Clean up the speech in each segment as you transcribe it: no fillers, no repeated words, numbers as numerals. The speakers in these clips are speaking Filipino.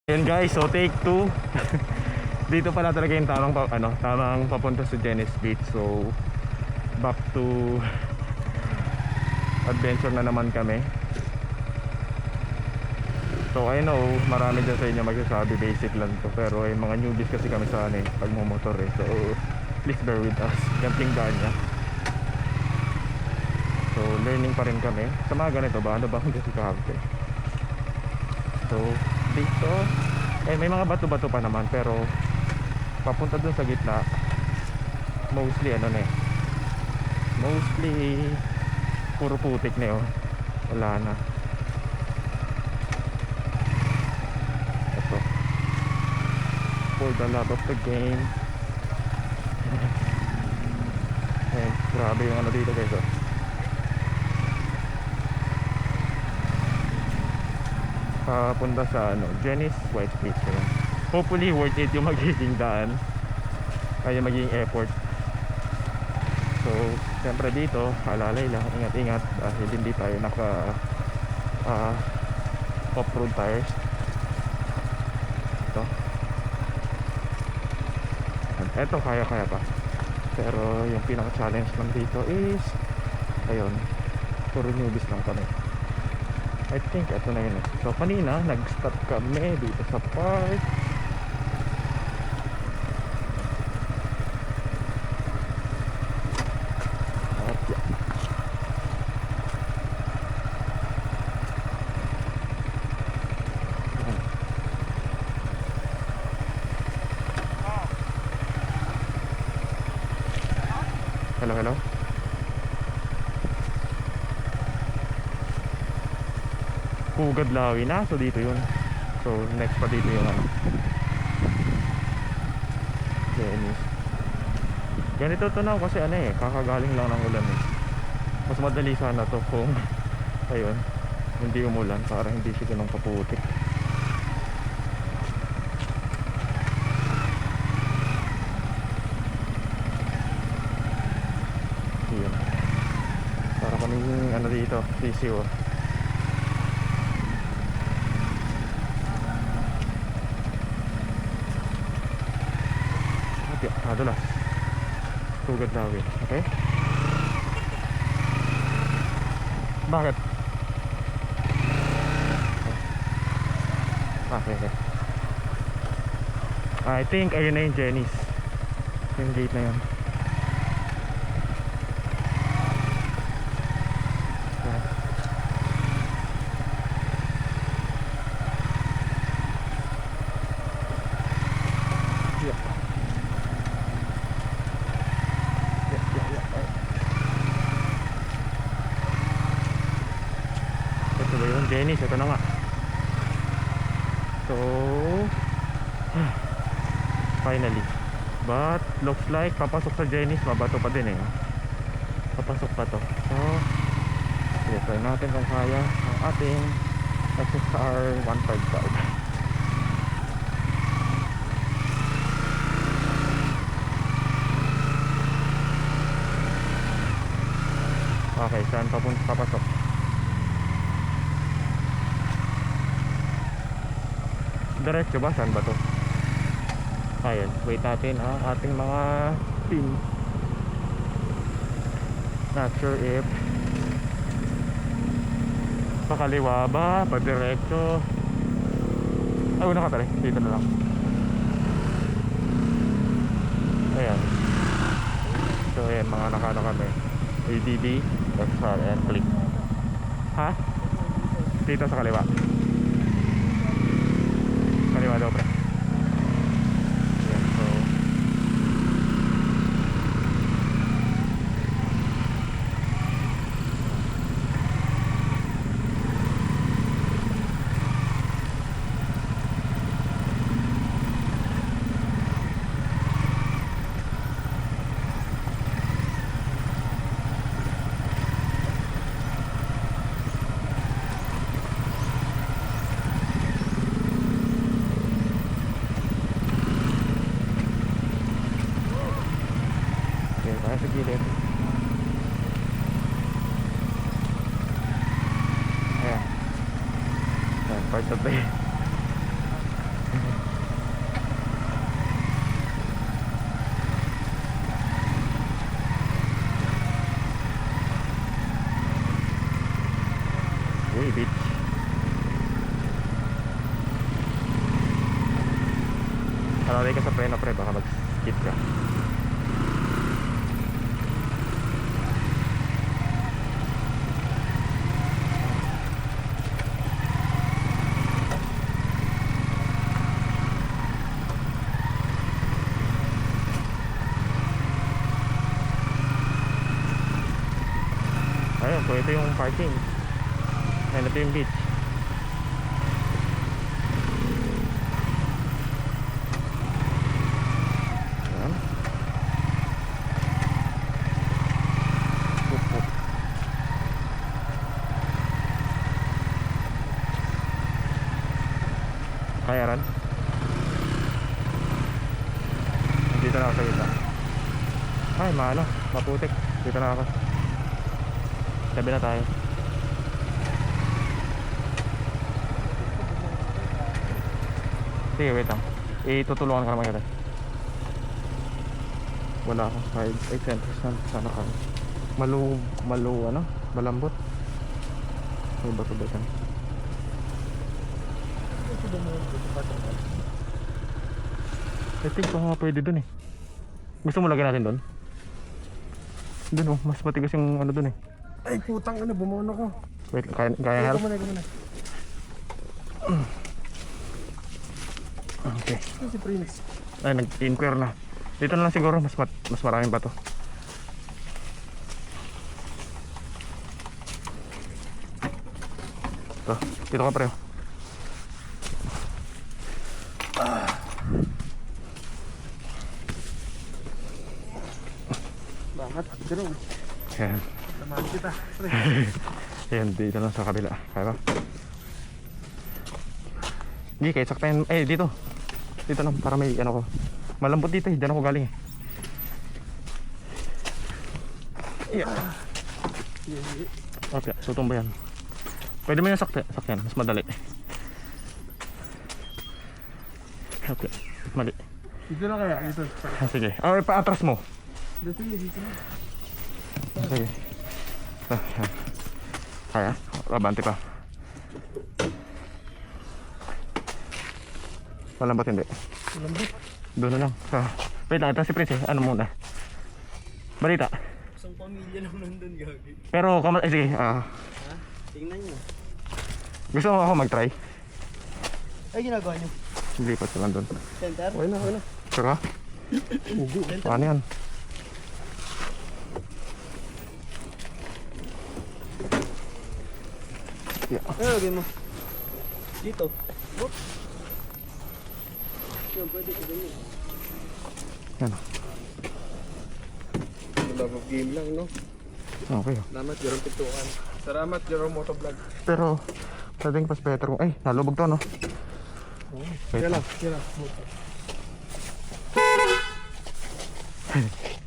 Ayan guys, so take 2. Dito pala talaga yung tamang papunta sa Venice Beach. So back to adventure na naman kami. So I know marami dyan sa inyo magsasabi basic lang to, pero yung mga newbies kasi kami sa pagmumotor So please bear with us. Ganting ganya. So learning pa rin kami sa mga ganito ba, ano ba kung kasi kahapte. So dito may mga bato-bato pa naman, pero papunta dun sa gitna mostly mostly puro putik na yun. Wala na. Ito for the love of the game. Grabe yung dito guys papunta sa Venice White Beach. Hopefully worth it yung magiging daan, kaya magiging effort. So siyempre dito alalay lang, ingat-ingat dahil hindi tayo naka off-road tires. Ito kaya pa, pero yung pinaka-challenge lang dito is ayun, puro newbies lang kami. I think ito na yun So kanina nag-stop kami dito sa park. Hello. Pugad Lawi na, so dito yun. So next pa dito yung Venice. Ganito to na kasi kakagaling lang ng ulan Mas madali sana to kung ayun, hindi umulan para hindi siya ganun kaputik. Yun. Para kaming dito, sisiw. Dulas Pugad Lawi. Okay, bakit? Okay. I think ayun na yung Venice, yung gate na yun. Venice, ito na nga. So finally, but looks like papasok sa Venice mabato pa din papasok pa to. So try natin kung kaya ang ating SSR 155. Okay, saan papasok? Diretso ba? Saan ba to? Ayan, wait natin ating mga pin. Not sure if pakaliwa ba, padiretso. Ay, una ka pala, dito na lang. Ayan. So ayan, mga nakano kami ADB, XR, and click. Ha? Dito sa kaliwa. Kaliwa daw pre. Ayan, so sa gilid. Ayan. Ayan, part of the Alalay ka sa preno pre, baka mag-skip ka. Ayun, so ito yung parking. Ayun, ito yung beach. Ayan. Up, up. Kaya ran? Dito na ako sa gitna. Ay, maano, maputik. Dito na ako. Sabi na tayo. Sige, wait lang. Itutulungan ka naman kita. Wala ako. 8% sana ka. Ano? Malambot. May bato-batan. I think baka pwede dun eh. Gusto mo lagyan natin dun? Dun oh, mas matigas yung ano dun eh. Ay putang ano, bumuno ko. Wait, kaya help? Ikaw muna. Okay. Ito si Prince. Ay, nag-inquire na. Dito na lang siguro, mas maraming bato. Ito, dito ka pareho. Bakit? Jerome. Yan. Naman kita. Yan, dito lang sa kabila. Kaya ba? Hindi, kahit saktayan. Eh, dito. Dito lang, para may ano ko. Malambot dito eh, dyan ako galing eh. Yeah. Okay, so tumba yan. Pwede mo yung sakyan, mas madali. Okay, mali. Dito na kaya, dito. Sige, paatras mo. Dito na. Sige. Yan. Kaya, abante pa. Malambot hindi. Malambot. Doon na lang. Wait lang, ito si Prince eh. Ano muna? Balita. Isang pamilya lang nandun, gagi. Pero, sige. Ha? Tingnan nyo. Gusto mo ako mag-try? Ay, ginagawa nyo. Lipat ka lang doon. Center? Okay na. Saka? Hindi. Paano yan? Yeah. Ano lagay mo? Dito. Whoop. Yan, pwede ko ganyan. Yan. Love of game lang, no? Okay. Salamat, Jerome Pitukan. Salamat, Jerome Motovlog. Pero, pwedeng pas better kung... Ay, nalubog to, no? Wait. Yan lang.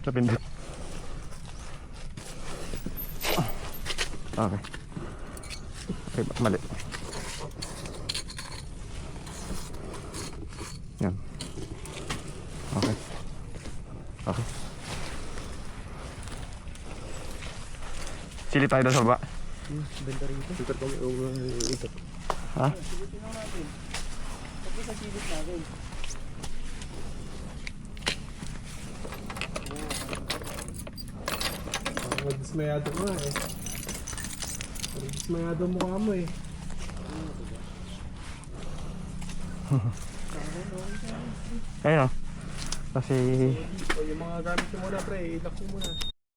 Napindot. Okay. Okay, mali. Yan. Okay. Okay. Sili tayo doon sa baba. Benta rito. Super kami ito. Ha? Silutin lang natin. Tapos sa silit natin. Dismayado ko nga eh. Dismayado ang mukha mo eh. Ayun o. Kasi... O yung mga gamit mo muna pre, ilak mo muna.